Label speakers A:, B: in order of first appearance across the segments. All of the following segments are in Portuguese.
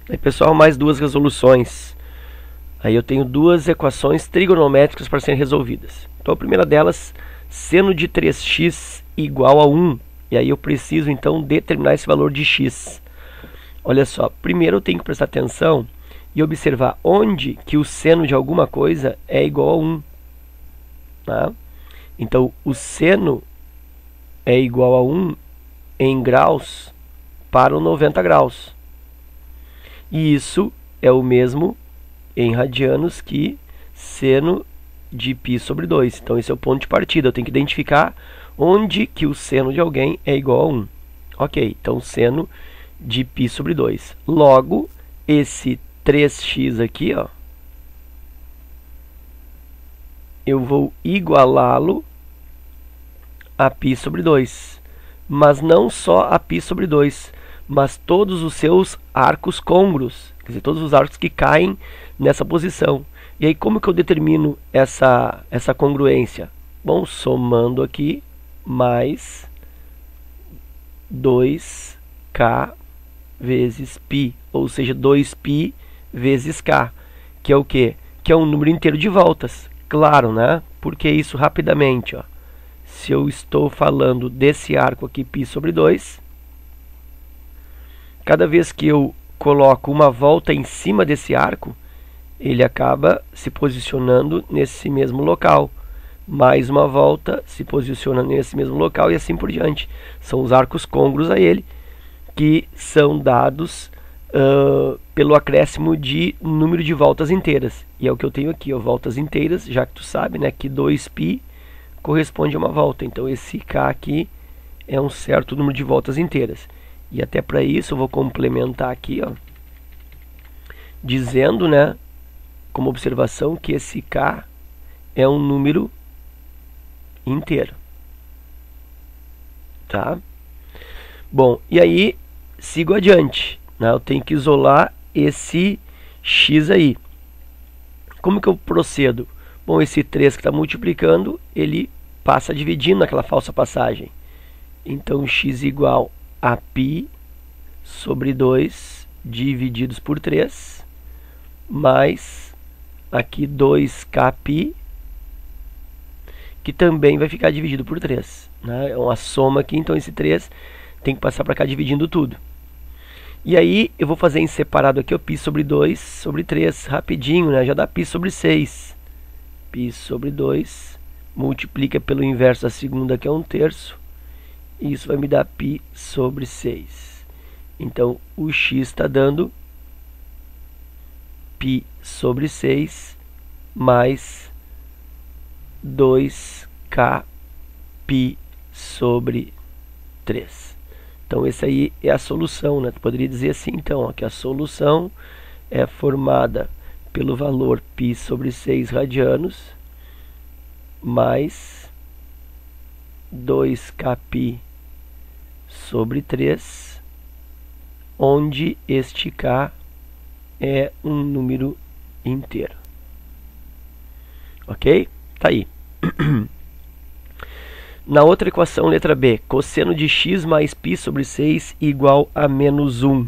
A: Aí, pessoal, mais duas resoluções. Aí eu tenho duas equações trigonométricas para serem resolvidas. Então a primeira delas, seno de 3x igual a 1. E aí eu preciso então determinar esse valor de x. Olha só, primeiro eu tenho que prestar atenção e observar onde que o seno de alguma coisa é igual a 1. Tá? Então o seno é igual a 1 em graus para o 90 graus. E isso é o mesmo em radianos que seno de π sobre 2. Então esse é o ponto de partida. Eu tenho que identificar onde que o seno de alguém é igual a 1. Ok, então seno de π sobre 2. Logo, esse 3x aqui, ó, eu vou igualá-lo a π sobre 2. Mas não só a π sobre 2, mas todos os seus arcos côngruos, quer dizer, todos os arcos que caem nessa posição. E aí como que eu determino essa congruência? Bom, somando aqui mais 2k vezes π, ou seja, 2π vezes k, que é o quê? Que é um número inteiro de voltas. Claro, né? Porque isso rapidamente, ó. Se eu estou falando desse arco aqui, π sobre 2, cada vez que eu coloco uma volta em cima desse arco, ele acaba se posicionando nesse mesmo local. Mais uma volta se posiciona nesse mesmo local e assim por diante. São os arcos côngruos a ele, que são dados pelo acréscimo de número de voltas inteiras. E é o que eu tenho aqui, ó, voltas inteiras, já que tu sabe, né, que 2π corresponde a uma volta. Então esse k aqui é um certo número de voltas inteiras. E até para isso eu vou complementar aqui, ó, dizendo, né, como observação, que esse k é um número inteiro. Tá? Bom, e aí sigo adiante, né? Eu tenho que isolar esse x aí. Como que eu procedo? Bom, esse 3 que está multiplicando, ele passa dividindo naquela falsa passagem. Então, x igual a π sobre 2 divididos por 3, mais aqui 2kπ, que também vai ficar dividido por 3. Né? É uma soma aqui, então esse 3 tem que passar para cá dividindo tudo. E aí eu vou fazer em separado aqui o π sobre 2 sobre 3, rapidinho, né? Já dá π sobre 6. π sobre 2 multiplica pelo inverso da segunda, que é 1/3. E isso vai me dar π sobre 6. Então o x está dando π sobre 6 mais 2kπ sobre 3. Então, essa aí é a solução, né? Tu poderia dizer assim, então, ó, que a solução é formada pelo valor π sobre 6 radianos mais 2kπ sobre 3, onde este k é um número inteiro. Ok? Tá aí. Na outra equação, letra B, cosseno de x mais π sobre 6 igual a menos 1.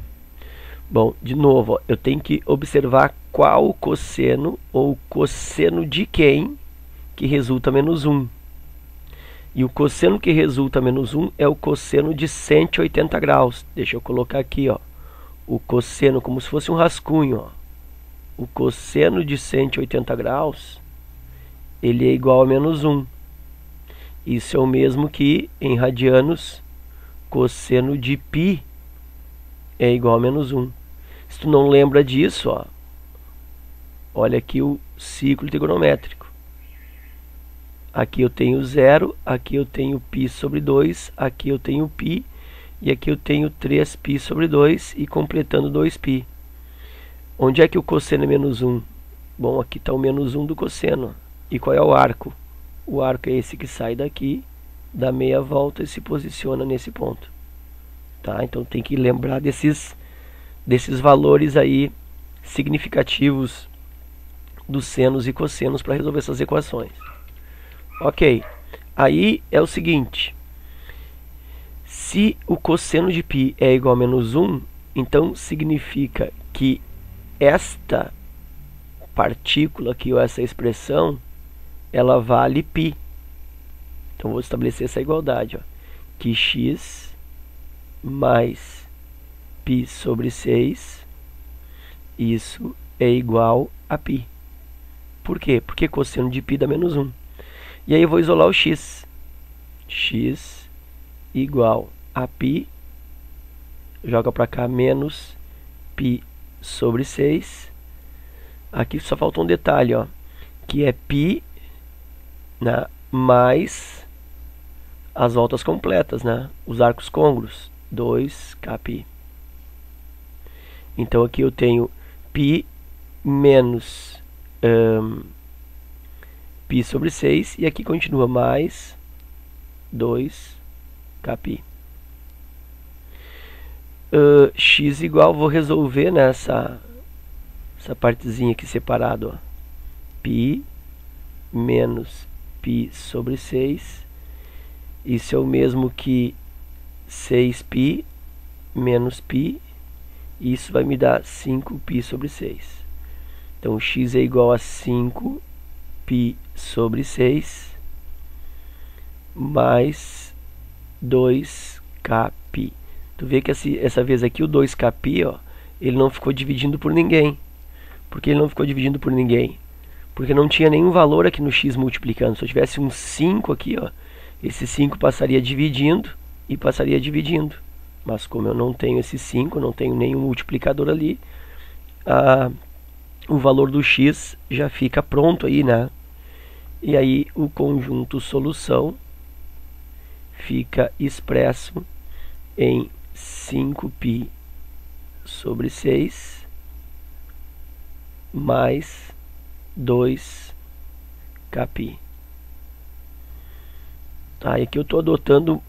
A: Bom, de novo, ó, eu tenho que observar qual o cosseno ou cosseno de quem que resulta menos 1. E o cosseno que resulta menos 1 é o cosseno de 180 graus. Deixa eu colocar aqui, ó, o cosseno como se fosse um rascunho. Ó. O cosseno de 180 graus, ele é igual a menos 1. Isso é o mesmo que, em radianos, cosseno de π é igual a menos 1. Se tu não lembra disso, ó, olha aqui o ciclo trigonométrico. Aqui eu tenho 0, aqui eu tenho π sobre 2, aqui eu tenho π, e aqui eu tenho 3π sobre 2, e completando 2π. Onde é que o cosseno é menos 1? Bom, aqui está o menos 1 do cosseno. E qual é o arco? O arco é esse que sai daqui, dá meia volta e se posiciona nesse ponto. Tá? Então tem que lembrar desses valores aí significativos dos senos e cossenos para resolver essas equações. Ok, aí é o seguinte, se o cosseno de π é igual a menos 1, Então significa que esta partícula aqui, ou essa expressão, ela vale π. Então vou estabelecer essa igualdade, ó, que x mais π sobre 6, isso é igual a π. Por quê? Porque cosseno de π dá menos 1. E aí eu vou isolar o x. X igual a π, joga para cá menos π sobre 6. Aqui só falta um detalhe, ó, que é π, né, mais as voltas completas, né, os arcos côngruos, 2kπ. Então aqui eu tenho π menos π sobre 6, e aqui continua mais 2kπ. X igual, vou resolver nessa essa partezinha aqui separada, ó, π menos π sobre 6, isso é o mesmo que 6π menos π, e isso vai me dar 5π sobre 6. Então x é igual a 5π sobre 6 mais 2kπ. Tu vê que essa vez aqui o 2kπ, ó, ele não ficou dividindo por ninguém. Por que ele não ficou dividindo por ninguém? Porque não tinha nenhum valor aqui no x multiplicando. Se eu tivesse um 5 aqui, ó, esse 5 passaria dividindo e passaria dividindo. Mas como eu não tenho esse 5, não tenho nenhum multiplicador ali, o valor do x já fica pronto aí, né? E aí o conjunto solução fica expresso em 5π sobre 6 mais 2kπ. Tá, e aqui eu estou adotando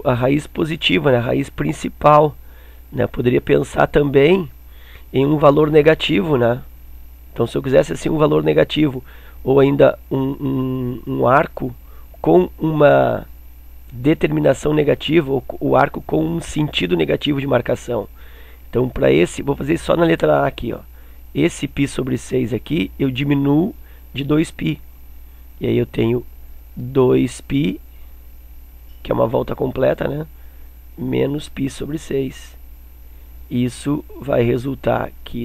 A: a raiz positiva, né, a raiz principal, né? Poderia pensar também em um valor negativo, né? Então se eu quisesse assim um valor negativo, ou ainda um arco com uma determinação negativa, ou o arco com um sentido negativo de marcação. Então para esse, vou fazer só na letra A aqui, ó. Esse π sobre 6 aqui, eu diminuo de 2π. E aí eu tenho 2π, que é uma volta completa, né? Menos π sobre 6. Isso vai resultar que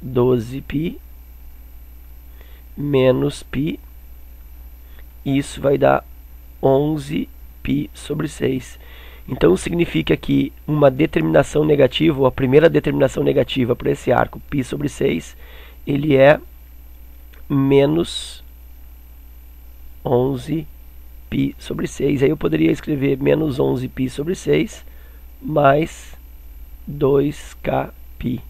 A: 12π menos π, isso vai dar 11π sobre 6. Então significa que uma determinação negativa, ou a primeira determinação negativa para esse arco π sobre 6, ele é menos 11π sobre 6. Aí eu poderia escrever menos 11π sobre 6 mais 2kπ.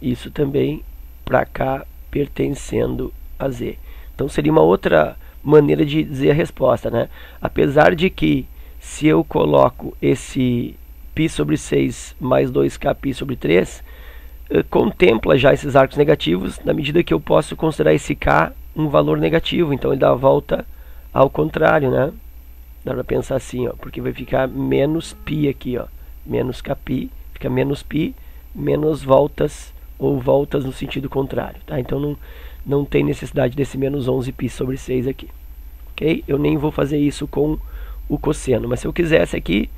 A: Isso também para cá pertencendo a z. Então seria uma outra maneira de dizer a resposta, né? Apesar de que se eu coloco esse π sobre 6 mais 2kπ sobre 3, contempla já esses arcos negativos, na medida que eu posso considerar esse k um valor negativo. Então ele dá a volta ao contrário, né? Dá para pensar assim, ó, porque vai ficar menos π aqui, ó, menos kπ, fica menos π, menos voltas, ou voltas no sentido contrário, tá? Então não tem necessidade desse menos 11π sobre 6 aqui, ok? Eu nem vou fazer isso com o cosseno, mas se eu quisesse aqui,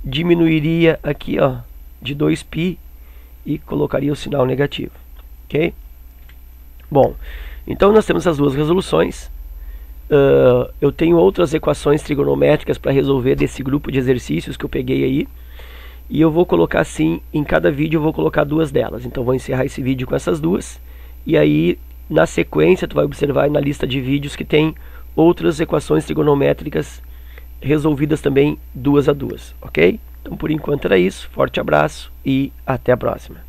A: diminuiria aqui, ó, de 2π e colocaria o sinal negativo, ok? Bom, então nós temos as duas resoluções. Eu tenho outras equações trigonométricas para resolver desse grupo de exercícios que eu peguei aí, e eu vou colocar assim, em cada vídeo eu vou colocar duas delas. Então vou encerrar esse vídeo com essas duas, e aí na sequência tu vai observar na lista de vídeos que tem outras equações trigonométricas resolvidas também duas a duas, ok? Então por enquanto era isso, forte abraço e até a próxima.